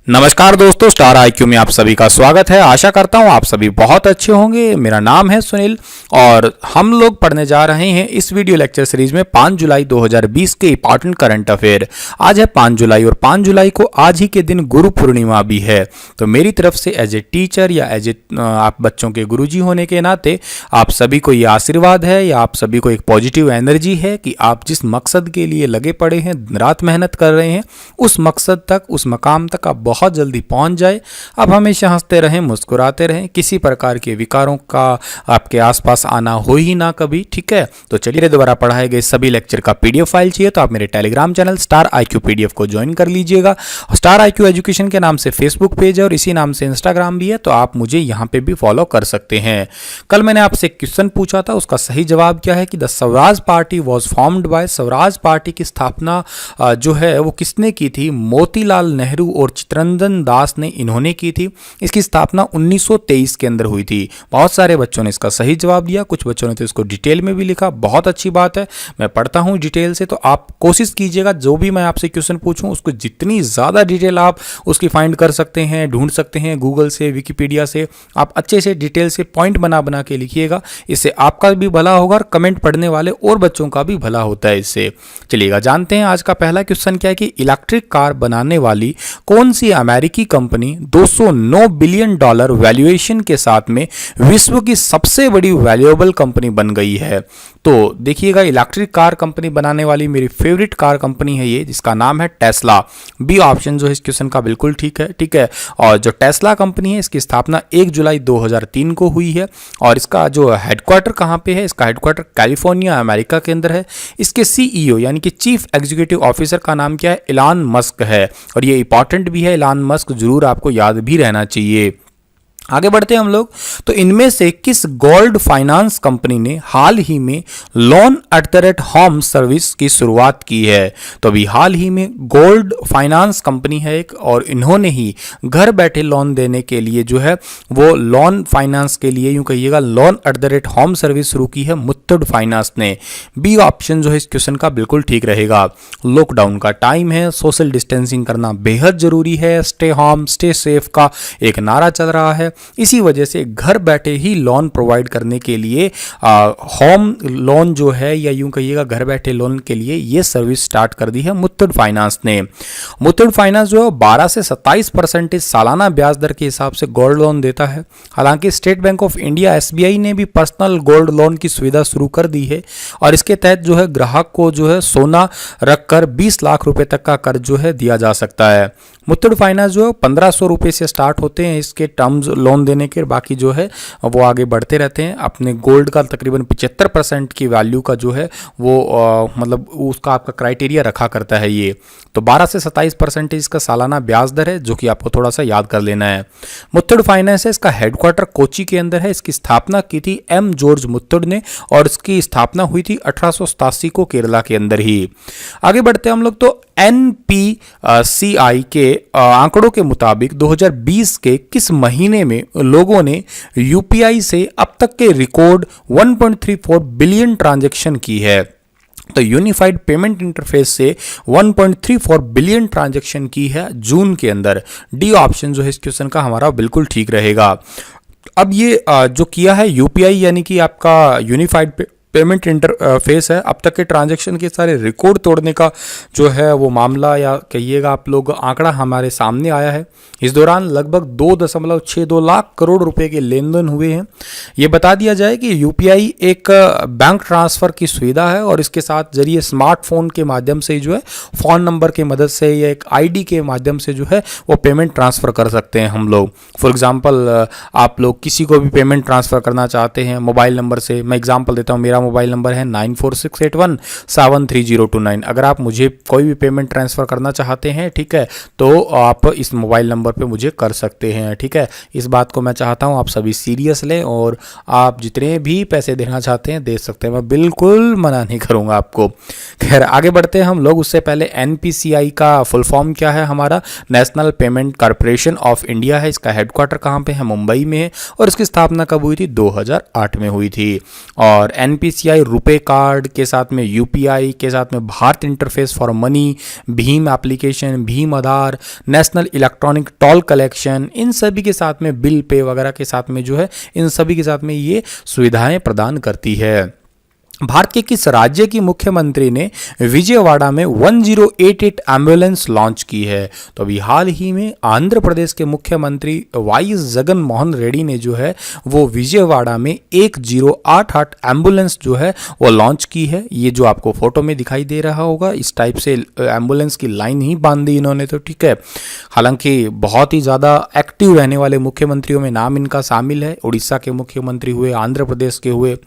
नमस्कार दोस्तों, star IQ में आप सभी का स्वागत है। आशा करता हूं आप सभी बहुत अच्छे होंगे। मेरा नाम है सुनील और हम लोग पढ़ने जा रहे हैं इस वीडियो लेक्चर सीरीज में 5 जुलाई 2020 के इंपॉर्टेंट करंट अफेयर। आज है 5 जुलाई और 5 जुलाई को आज ही के दिन गुरु पूर्णिमा भी है। तो मेरी तरफ से एज ए टीचर या एज ए आप बच्चों के गुरुजी होने के नाते आप सभी को ये आशीर्वाद है या आप सभी को एक पॉजिटिव एनर्जी है कि आप जिस मकसद के लिए लगे पड़े हैं, दिन रात मेहनत कर रहे हैं, उस मकसद तक, उस मकाम तक आप बहुत जल्दी पहुंच जाए। अब हमेशा हंसते रहें, मुस्कुराते रहें, किसी प्रकार के विकारों का आपके आसपास आना हो ही ना कभी। ठीक है, तो चलिए दोबारा पढ़ाए गए सभी लेक्चर का पीडीएफ फाइल चाहिए तो आप मेरे Telegram channel star IQ PDF को ज्वाइन कर लीजिएगा। स्टार आईक्यू एजुकेशन के नाम से फेसबुक पेज है और इसी नाम से इंस्टाग्राम भी है, तो आप मुझे यहाँ पे भी फॉलो कर सकते हैं। कल मैंने आपसे एक क्वेश्चन पूछा था, उसका सही जवाब क्या है कि the Swaraj party was formed by. Swaraj party की स्थापना जो है वो किसने की थी? मोतीलाल नेहरू और चित्तरंजन दास ने इन्होंने की थी। इसकी स्थापना 1923 के अंदर हुई थी। बहुत सारे बच्चों ने इसका सही जवाब दिया, कुछ बच्चों ने तो इसको डिटेल में भी लिखा। बहुत अच्छी बात है, मैं पढ़ता हूं डिटेल से, तो आप कोशिश कीजिएगा जो भी मैं आपसे क्वेश्चन पूछूं उसको जितनी ज़्यादा डिटेल आप उसकी फाइंड कर सकते हैं, ढूंढ सकते हैं गूगल से, विकिपीडिया से, आप अच्छे से डिटेल से पॉइंट बना बना के लिखिएगा। इससे आपका भी भला होगा और कमेंट पढ़ने वाले और बच्चों का भी भला होता है इससे। चलिएगा जानते हैं आज का पहला क्वेश्चन क्या है कि इलेक्ट्रिक कार बनाने वाली कौन सी अमेरिकी कंपनी 209 बिलियन डॉलर वैल्यूएशन के साथ में विश्व की सबसे बड़ी वैल्यूएबल कंपनी बन गई है? तो देखिएगा, इलेक्ट्रिक कार कंपनी बनाने वाली मेरी फेवरेट कार कंपनी है ये, जिसका नाम है टेस्ला। बी ऑप्शन जो है इस क्वेश्चन का बिल्कुल ठीक है। ठीक है, और जो टेस्ला कंपनी है इसकी स्थापना 1 जुलाई 2003 को हुई है और इसका जो हेडक्वार्टर कहाँ पे है? इसका हेडक्वार्टर कैलिफोर्निया अमेरिका के अंदर है। इसके सीईओ यानी कि चीफ एग्जीक्यूटिव ऑफिसर का नाम क्या है? इलॉन मस्क है और ये इंपॉर्टेंट भी है। इलॉन मस्क जरूर आपको याद भी रहना चाहिए। आगे बढ़ते हैं हम लोग, तो इनमें से किस गोल्ड फाइनेंस कंपनी ने हाल ही में loan at the rate home service की शुरुआत की है? तो अभी हाल ही में गोल्ड फाइनेंस कंपनी है एक, और इन्होंने ही घर बैठे लोन देने के लिए जो है वो लोन फाइनेंस के लिए यूं कहिएगा loan at the rate home service शुरू की है मुथूट फाइनेंस ने। बी ऑप्शन जो है इस क्वेश्चन का बिल्कुल ठीक रहेगा। लॉकडाउन का टाइम है, सोशल डिस्टेंसिंग करना बेहद जरूरी है, स्टे होम स्टे सेफ का एक नारा चल रहा है। इसी वजह से घर बैठे ही लोन प्रोवाइड करने के लिए होम लोन जो है या यूं कहिएगा घर बैठे लोन के लिए ये सर्विस स्टार्ट कर दी है मुथूट फाइनेंस ने। मुथूट फाइनेंस जो है 12 से 27% सालाना ब्याज दर के हिसाब से गोल्ड लोन देता है। हालांकि state bank of India SBI ने भी पर्सनल गोल्ड लोन की सुविधा शुरू कर दी है और इसके तहत जो है ग्राहक को जो है सोना रखकर 20 लाख रुपए तक का कर्ज जो है दिया जा सकता है। मुथूट फाइनेंस जो है 1500 रुपये से स्टार्ट होते हैं इसके टर्म्स लोन देने के, बाकी जो है वो आगे बढ़ते रहते हैं। अपने गोल्ड का तकरीबन 75% की वैल्यू का जो है वो मतलब उसका आपका क्राइटेरिया रखा करता है ये। तो 12 से 27% इसका सालाना ब्याज दर है, जो कि आपको थोड़ा सा याद कर लेना है। मुथूट फाइनेंस है, इसका हेडक्वार्टर कोची के अंदर है। इसकी स्थापना की थी एम जॉर्ज मुथूट ने और इसकी स्थापना हुई थी 1887 को केरला के अंदर ही। आगे बढ़ते हैं हम लोग, तो एनपीसीआई के आंकड़ों के मुताबिक 2020 के किस महीने में लोगों ने यूपीआई से अब तक के रिकॉर्ड 1.34 बिलियन ट्रांजैक्शन की है? तो यूनिफाइड पेमेंट इंटरफेस से 1.34 बिलियन ट्रांजैक्शन की है जून के अंदर। डी ऑप्शन जो है इस क्वेश्चन का हमारा बिल्कुल ठीक रहेगा। अब ये जो किया है यूपीआई यानी कि आपका यूनिफाइड पेमेंट इंटरफेस है, अब तक के ट्रांजैक्शन के सारे रिकॉर्ड तोड़ने का जो है वो मामला या कहिएगा आप लोग आंकड़ा हमारे सामने आया है। इस दौरान लगभग 2.62 लाख करोड़ रुपए के लेन देन हुए हैं। ये बता दिया जाए कि यूपीआई एक बैंक ट्रांसफ़र की सुविधा है और इसके साथ जरिए स्मार्टफोन के माध्यम से जो है फ़ोन नंबर की मदद से या एक आईडी के माध्यम से जो है वो पेमेंट ट्रांसफ़र कर सकते हैं हम लोग। फॉर एग्जांपल आप लोग किसी को भी पेमेंट ट्रांसफ़र करना चाहते हैं मोबाइल नंबर से, मैं एग्जांपल देता हूँ, मेरा मोबाइल नंबर है 9468173029। अगर आप मुझे कोई भी पेमेंट ट्रांसफ़र करना चाहते हैं, ठीक है, तो आप इस मोबाइल नंबर पे मुझे कर सकते हैं। ठीक है, इस बात को मैं चाहता हूँ आप सभी सीरियस लें और आप जितने भी पैसे देना चाहते हैं दे सकते हैं, मैं बिल्कुल मना नहीं करूँगा आपको। खैर आगे बढ़ते हैं हम लोग, उससे पहले एनपीसीआई का फुल फॉर्म क्या है? हमारा national payment corporation of India है। इसका हेडक्वार्टर कहाँ पे है? मुंबई में है और इसकी स्थापना कब हुई थी? 2008 में हुई थी। और एनपीसीआई ICICI रुपे कार्ड के साथ में UPI के साथ में भारत इंटरफेस फॉर मनी, भीम एप्लीकेशन, भीम Aadhaar, national electronic toll collection, इन सभी के साथ में बिल पे वगैरह के साथ में जो है इन सभी के साथ में ये सुविधाएं प्रदान करती है। भारत के किस राज्य की मुख्यमंत्री ने विजयवाड़ा में 1088 एम्बुलेंस लॉन्च की है? तो अभी हाल ही में आंध्र प्रदेश के मुख्यमंत्री वाई जगन मोहन रेड्डी ने जो है वो विजयवाड़ा में 1088 एम्बुलेंस जो है वो लॉन्च की है। ये जो आपको फोटो में दिखाई दे रहा होगा, इस टाइप से एम्बुलेंस की लाइन ही बांध दी इन्होंने, तो ठीक है। हालांकि बहुत ही ज़्यादा एक्टिव रहने वाले मुख्यमंत्रियों में नाम इनका शामिल है। उड़ीसा के मुख्यमंत्री हुए, आंध्र प्रदेश के हुए।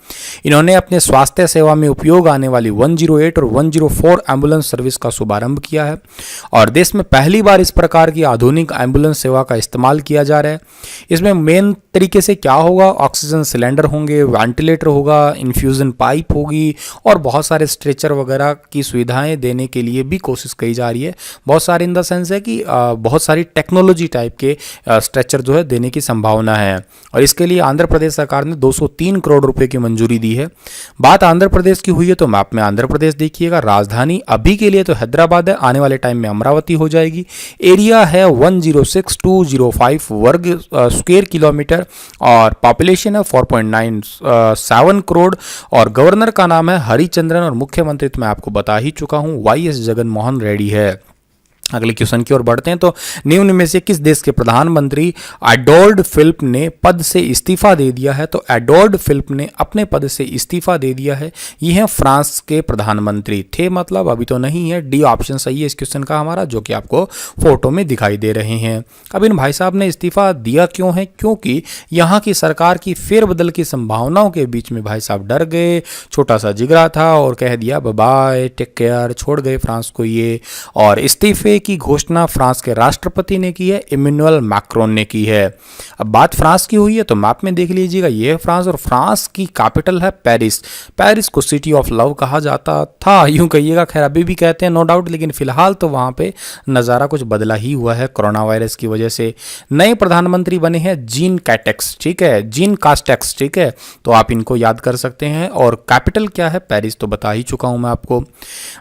इन्होंने अपने स्वास्थ्य सेवा में उपयोग आने वाली 108 और 104 एम्बुलेंस सर्विस का शुभारंभ किया है और देश में पहली बार इस प्रकार की आधुनिक एम्बुलेंस सेवा का इस्तेमाल किया जा रहा है। इसमें मेन तरीके से क्या होगा, ऑक्सीजन सिलेंडर होंगे, वेंटिलेटर होगा, इन्फ्यूजन पाइप होगी और बहुत सारे स्ट्रेचर वगैरह की सुविधाएं देने के लिए भी कोशिश की जा रही है। बहुत सारे इन द सेंस है कि बहुत सारी टेक्नोलॉजी टाइप के स्ट्रेचर जो है देने की संभावना है और इसके लिए आंध्र प्रदेश सरकार ने 203 करोड़ रुपए की मंजूरी दी है। बात आंध्र प्रदेश की हुई है तो मैप में आंध्र प्रदेश देखिएगा। राजधानी अभी के लिए तो हैदराबाद है, आने वाले टाइम में अमरावती हो जाएगी। एरिया है 106205 वर्ग स्क्वायर किलोमीटर और पॉपुलेशन है 4.97 करोड़ और गवर्नर का नाम है हरिचंद्रन और मुख्यमंत्री तो मैं आपको बता ही चुका हूं YS जगन मोहन रेड्डी है। अगले क्वेश्चन की ओर बढ़ते हैं। तो निम्न में से किस देश के प्रधानमंत्री एडोल्ड फिलिप ने पद से इस्तीफा दे दिया है? तो एडोल्ड फिलिप ने अपने पद से इस्तीफा दे दिया है। ये हैं फ्रांस के प्रधानमंत्री थे, मतलब अभी तो नहीं है। डी ऑप्शन सही है इस क्वेश्चन का हमारा, जो कि आपको फोटो में दिखाई दे रहे हैं। अब इन भाई साहब ने इस्तीफा दिया क्यों है? क्योंकि यहाँ की सरकार की फेरबदल की संभावनाओं के बीच में भाई साहब डर गए, छोटा सा जिगरा था और कह दिया बाय टेक केयर, छोड़ गए फ्रांस को ये। और इस्तीफे की घोषणा फ्रांस के राष्ट्रपति ने की है, इमैनुअल मैक्रोन ने की है। अब बात फ्रांस की हुई है तो मैप में देख लीजिएगा, ये है फ्रांस और फ्रांस की कैपिटल है पेरिस। पेरिस को सिटी ऑफ लव कहा जाता था, यूं कहिएगा, खैर अभी भी कहते हैं नो डाउट, लेकिन फिलहाल तो वहां पे नज़ारा कुछ बदला ही हुआ है कोरोना वायरस की वजह से। नए प्रधानमंत्री बने हैं जीन कैटेक्स, ठीक है, जीन कास्टेक्स, ठीक है, तो आप इनको याद कर सकते हैं। और कैपिटल क्या है? पेरिस, तो बता ही चुका हूं मैं आपको।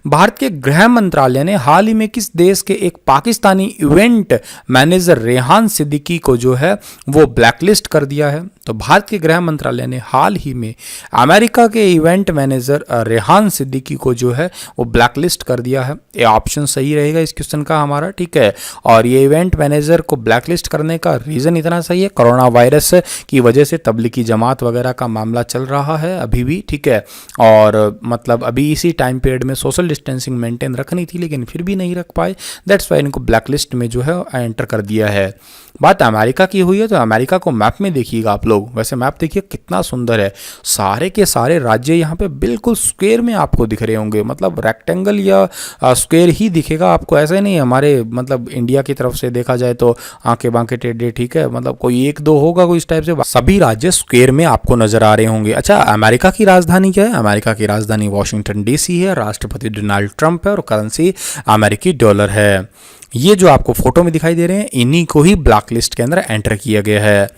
भारत के गृह मंत्रालय ने हाल ही में किस देश के एक पाकिस्तानी इवेंट मैनेजर रेहान सिद्दीकी को जो है वो ब्लैकलिस्ट कर दिया है? तो भारत के गृह मंत्रालय ने हाल ही में अमेरिका के इवेंट मैनेजर रेहान सिद्दीकी को जो है वो ब्लैकलिस्ट कर दिया है। ये ऑप्शन सही रहेगा इस क्वेश्चन का हमारा, ठीक है। और ये इवेंट मैनेजर को ब्लैकलिस्ट करने का रीजन इतना सही है, कोरोना वायरस की वजह से तबलीगी जमात वगैरह का मामला चल रहा है अभी भी, ठीक है। और मतलब अभी इसी टाइम पीरियड में सोशल डिस्टेंसिंग मेंटेन रखनी थी लेकिन फिर भी नहीं रख पाए, दैट्स वाई इनको ब्लैकलिस्ट में जो है एंटर कर दिया है। बात अमेरिका की हुई है तो अमेरिका को मैप में देखिएगा आप लोग, वैसे मैप देखिए कितना सुंदर है, सारे के सारे राज्य यहाँ पे बिल्कुल स्क्वायर में आपको दिख रहे होंगे, मतलब रेक्टेंगल या स्क्वायर ही दिखेगा आपको, ऐसे नहीं हमारे मतलब इंडिया की तरफ से देखा जाए तो आंखें बांके टेढ़े, ठीक है, मतलब कोई एक दो होगा कोई इस टाइप से, सभी राज्य स्क्वायर में आपको नजर आ रहे होंगे। अच्छा, अमेरिका की राजधानी क्या है? अमेरिका की राजधानी वॉशिंगटन DC है, राष्ट्रपति डोनाल्ड ट्रंप है और करेंसी अमेरिकी डॉलर है। ये जो आपको फोटो में दिखाई दे रहे हैं इन्हीं को ही ब्लैकलिस्ट के अंदर एंटर किया गया है।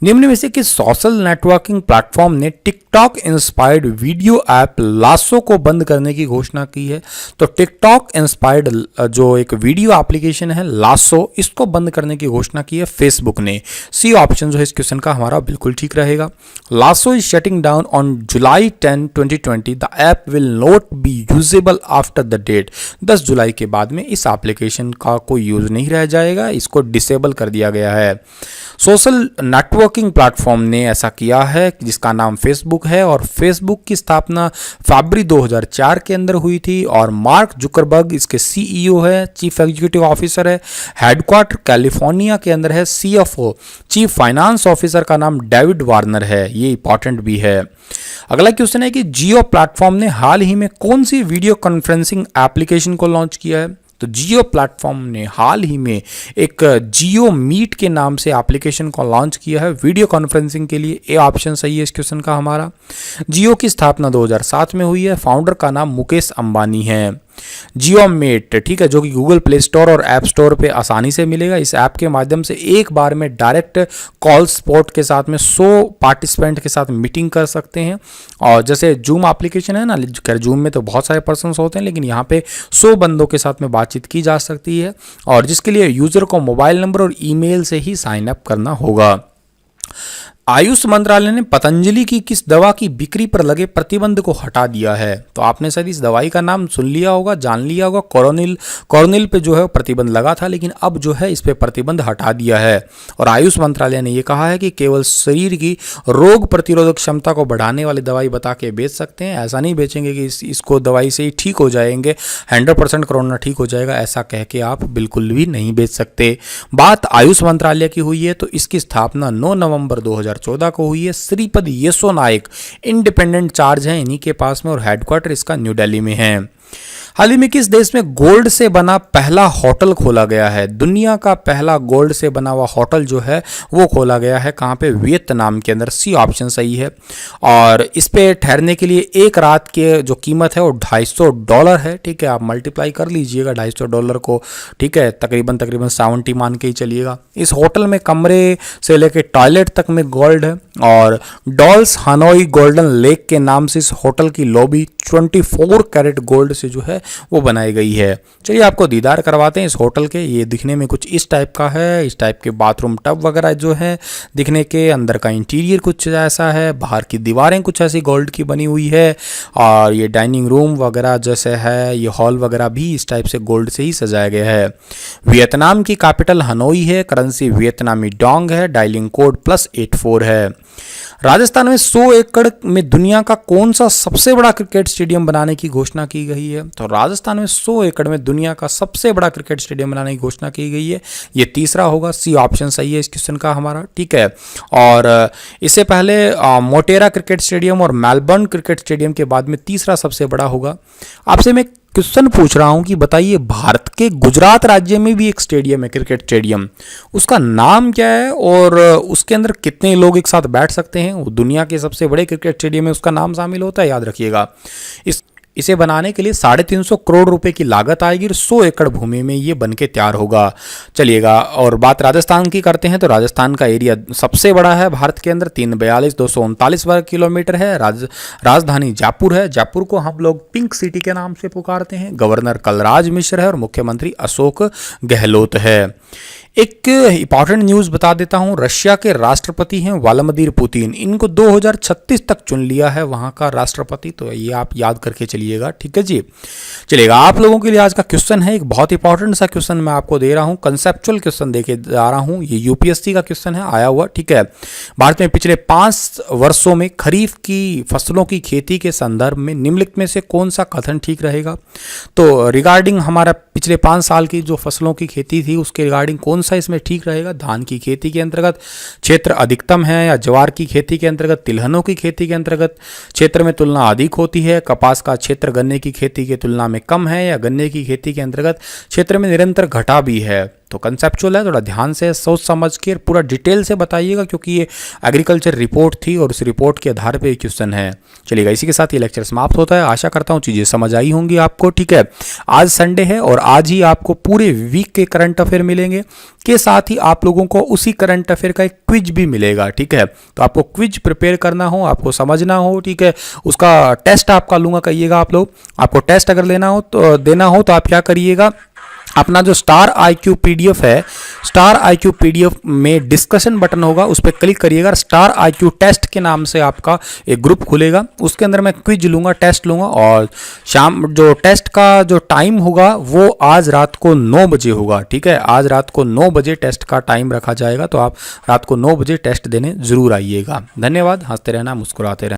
निम्न में से किस सोशल नेटवर्किंग प्लेटफॉर्म ने TikTok inspired video app lasso को बंद करने की घोषणा की है? तो टिकटॉक इंस्पायर्ड जो एक वीडियो एप्लीकेशन है लासो, इसको बंद करने की घोषणा की है फेसबुक ने। सी ऑप्शन जो है इस क्वेश्चन का हमारा बिल्कुल ठीक रहेगा। Lasso is shutting down on July 10, 2020। The app will not be usable after the date. 10 जुलाई के बाद में इस एप्लीकेशन का कोई यूज नहीं रह जाएगा, इसको डिसेबल कर दिया गया है। सोशल नेटवर्किंग प्लेटफॉर्म ने ऐसा किया है जिसका नाम फेसबुक है और फेसबुक की स्थापना फरवरी 2004 के अंदर हुई थी और मार्क जुकरबर्ग इसके CEO है, चीफ एग्जीक्यूटिव ऑफिसर है। हेडक्वार्टर कैलिफोर्निया के अंदर है। CFO चीफ फाइनेंस ऑफिसर का नाम डेविड वार्नर है, ये इंपॉर्टेंट भी है। अगला क्वेश्चन है कि जियो प्लेटफॉर्म ने हाल ही में कौन सी वीडियो कॉन्फ्रेंसिंग एप्लीकेशन को लॉन्च किया है? तो जियो प्लेटफॉर्म ने हाल ही में एक जियो मीट के नाम से एप्लीकेशन को लॉन्च किया है वीडियो कॉन्फ्रेंसिंग के लिए। ए ऑप्शन सही है इस क्वेश्चन का हमारा। जियो की स्थापना 2007 में हुई है, फाउंडर का नाम मुकेश अंबानी है। जियोमेट, ठीक है, जो कि गूगल प्ले स्टोर और ऐप स्टोर पे आसानी से मिलेगा। इस ऐप के माध्यम से एक बार में डायरेक्ट कॉल सपोर्ट के साथ में 100 पार्टिसिपेंट के साथ मीटिंग कर सकते हैं। और जैसे जूम एप्लीकेशन है ना, खैर जूम में तो बहुत सारे पर्सन्स होते हैं, लेकिन यहाँ पे 100 बंदों के साथ में बातचीत की जा सकती है, और जिसके लिए यूजर को मोबाइल नंबर और ईमेल से ही साइन अप करना होगा। आयुष मंत्रालय ने पतंजलि की किस दवा की बिक्री पर लगे प्रतिबंध को हटा दिया है? तो आपने शायद इस दवाई का नाम सुन लिया होगा, जान लिया होगा। कोरोनिल पे जो है प्रतिबंध लगा था, लेकिन अब जो है इस पे प्रतिबंध हटा दिया है। और आयुष मंत्रालय ने यह कहा है कि केवल शरीर की रोग प्रतिरोधक क्षमता को बढ़ाने वाली दवाई बता के बेच सकते हैं। ऐसा नहीं बेचेंगे कि इसको दवाई से ही ठीक हो जाएंगे, 100% कोरोना ठीक हो जाएगा, ऐसा कह के आप बिल्कुल भी नहीं बेच सकते। बात आयुष मंत्रालय की हुई है तो इसकी स्थापना 9 नवंबर 2014 को हुई है। श्रीपद येसो नायक इंडिपेंडेंट चार्ज है इन्हीं के पास में, और हेडक्वार्टर इसका न्यू दिल्ली में है। हाल ही में किस देश में गोल्ड से बना पहला होटल खोला गया है? दुनिया का पहला गोल्ड से बना हुआ होटल जो है वो खोला गया है, कहाँ पे? वियतनाम के अंदर। सी ऑप्शन सही है। और इस पे ठहरने के लिए एक रात की जो कीमत है वो $250 है, ठीक है। आप मल्टीप्लाई कर लीजिएगा $250 को, ठीक है, तकरीबन 70 मान के ही चलिएगा। इस होटल में कमरे से लेके टॉयलेट तक में गोल्ड है, और डॉल्स हनोई गोल्डन लेक के नाम से इस होटल की लॉबी 24 कैरेट गोल्ड से जो है वो बनाई गई है। चलिए आपको दीदार करवाते हैं इस होटल के। ये दिखने में कुछ इस टाइप का है, इस टाइप के बाथरूम टब वगैरह जो है दिखने के, अंदर का इंटीरियर कुछ ऐसा है, बाहर की दीवारें कुछ ऐसी गोल्ड की बनी हुई है, और ये डाइनिंग रूम वगैरह जैसे है, ये हॉल वगैरह भी इस टाइप से गोल्ड से ही सजाया गया है। वियतनाम की कैपिटल हनोई है, करेंसी वियतनामी डोंग है, डायलिंग कोड +84 है। राजस्थान में 100 एकड़ में दुनिया का कौन सा सबसे बड़ा क्रिकेट स्टेडियम बनाने की घोषणा की गई है? तो राजस्थान में 100 एकड़ में दुनिया का सबसे बड़ा क्रिकेट स्टेडियम बनाने की घोषणा की गई है। ये तीसरा होगा, सी ऑप्शन सही है इस क्वेश्चन का हमारा, ठीक है। और इससे पहले मोटेरा क्रिकेट स्टेडियम और मेलबर्न क्रिकेट स्टेडियम के बाद में तीसरा सबसे बड़ा होगा। आपसे मैं क्वेश्चन पूछ रहा हूं कि बताइए, भारत के गुजरात राज्य में भी एक स्टेडियम है, क्रिकेट स्टेडियम, उसका नाम क्या है और उसके अंदर कितने लोग एक साथ बैठ सकते हैं? वो दुनिया के सबसे बड़े क्रिकेट स्टेडियम में उसका नाम शामिल होता है, याद रखिएगा। इसे बनाने के लिए 350 करोड़ रुपए की लागत आएगी और 100 एकड़ भूमि में ये बन के तैयार होगा। चलिएगा, और बात राजस्थान की करते हैं तो राजस्थान का एरिया सबसे बड़ा है भारत के अंदर, 342,239 वर्ग किलोमीटर है। राजधानी जयपुर है। जयपुर को हम लोग पिंक सिटी के नाम से पुकारते हैं। गवर्नर कलराज मिश्र है और मुख्यमंत्री अशोक गहलोत है। एक इंपॉर्टेंट न्यूज़ बता देता हूं, रशिया के राष्ट्रपति हैं व्लादिमीर पुतिन, इनको 2036 तक चुन लिया है वहां का राष्ट्रपति, तो ये आप याद करके चलिएगा, ठीक है जी। चलिएगा, आप लोगों के लिए आज का क्वेश्चन है, एक बहुत इंपॉर्टेंट सा क्वेश्चन मैं आपको दे रहा हूं, कंसेप्चुअल क्वेश्चन देके जा रहा हूं। ये यूपीएससी का क्वेश्चन है, आया हुआ, ठीक है। भारत में पिछले 5 वर्षों में खरीफ की फसलों की खेती के संदर्भ में निम्नलिखित में से कौन सा कथन ठीक रहेगा? तो रिगार्डिंग हमारा पिछले 5 साल की जो फसलों की खेती थी उसके रिगार्डिंग कौन सा इसमें ठीक रहेगा? धान की खेती के अंतर्गत क्षेत्र अधिकतम है, या ज्वार की खेती के अंतर्गत, तिलहनों की खेती के अंतर्गत क्षेत्र में तुलना अधिक होती है, कपास का क्षेत्र गन्ने की खेती की तुलना में कम है, या गन्ने की खेती के अंतर्गत क्षेत्र में निरंतर घटा भी है? तो कंसेप्चुअल है, थोड़ा ध्यान से सोच समझ के पूरा डिटेल से बताइएगा, क्योंकि ये एग्रीकल्चर रिपोर्ट थी और उस रिपोर्ट के आधार पे क्वेश्चन है। चलिएगा, इसी के साथ ये लेक्चर समाप्त होता है। आशा करता हूँ चीज़ें समझ आई होंगी आपको, ठीक है। आज संडे है और आज ही आपको पूरे वीक के करंट अफेयर मिलेंगे, के साथ ही आप लोगों को उसी करंट अफेयर का एक क्विज भी मिलेगा, ठीक है। तो आपको क्विज प्रिपेयर करना हो, आपको समझना हो, ठीक है, उसका टेस्ट आपका लूँगा, कहिएगा आप लोग। आपको टेस्ट अगर देना हो तो आप क्या करिएगा, अपना जो स्टार IQ PDF है, स्टार IQ PDF में डिस्कशन बटन होगा, उस पर क्लिक करिएगा। स्टार IQ टेस्ट के नाम से आपका एक ग्रुप खुलेगा, उसके अंदर मैं क्विज लूँगा, टेस्ट लूँगा, और शाम जो टेस्ट का जो टाइम होगा वो आज रात को 9 बजे होगा, ठीक है। आज रात को 9 बजे टेस्ट का टाइम रखा जाएगा, तो आप रात को 9 बजे टेस्ट देने ज़रूर आइएगा। धन्यवाद। हंसते रहना, मुस्कुराते रहना।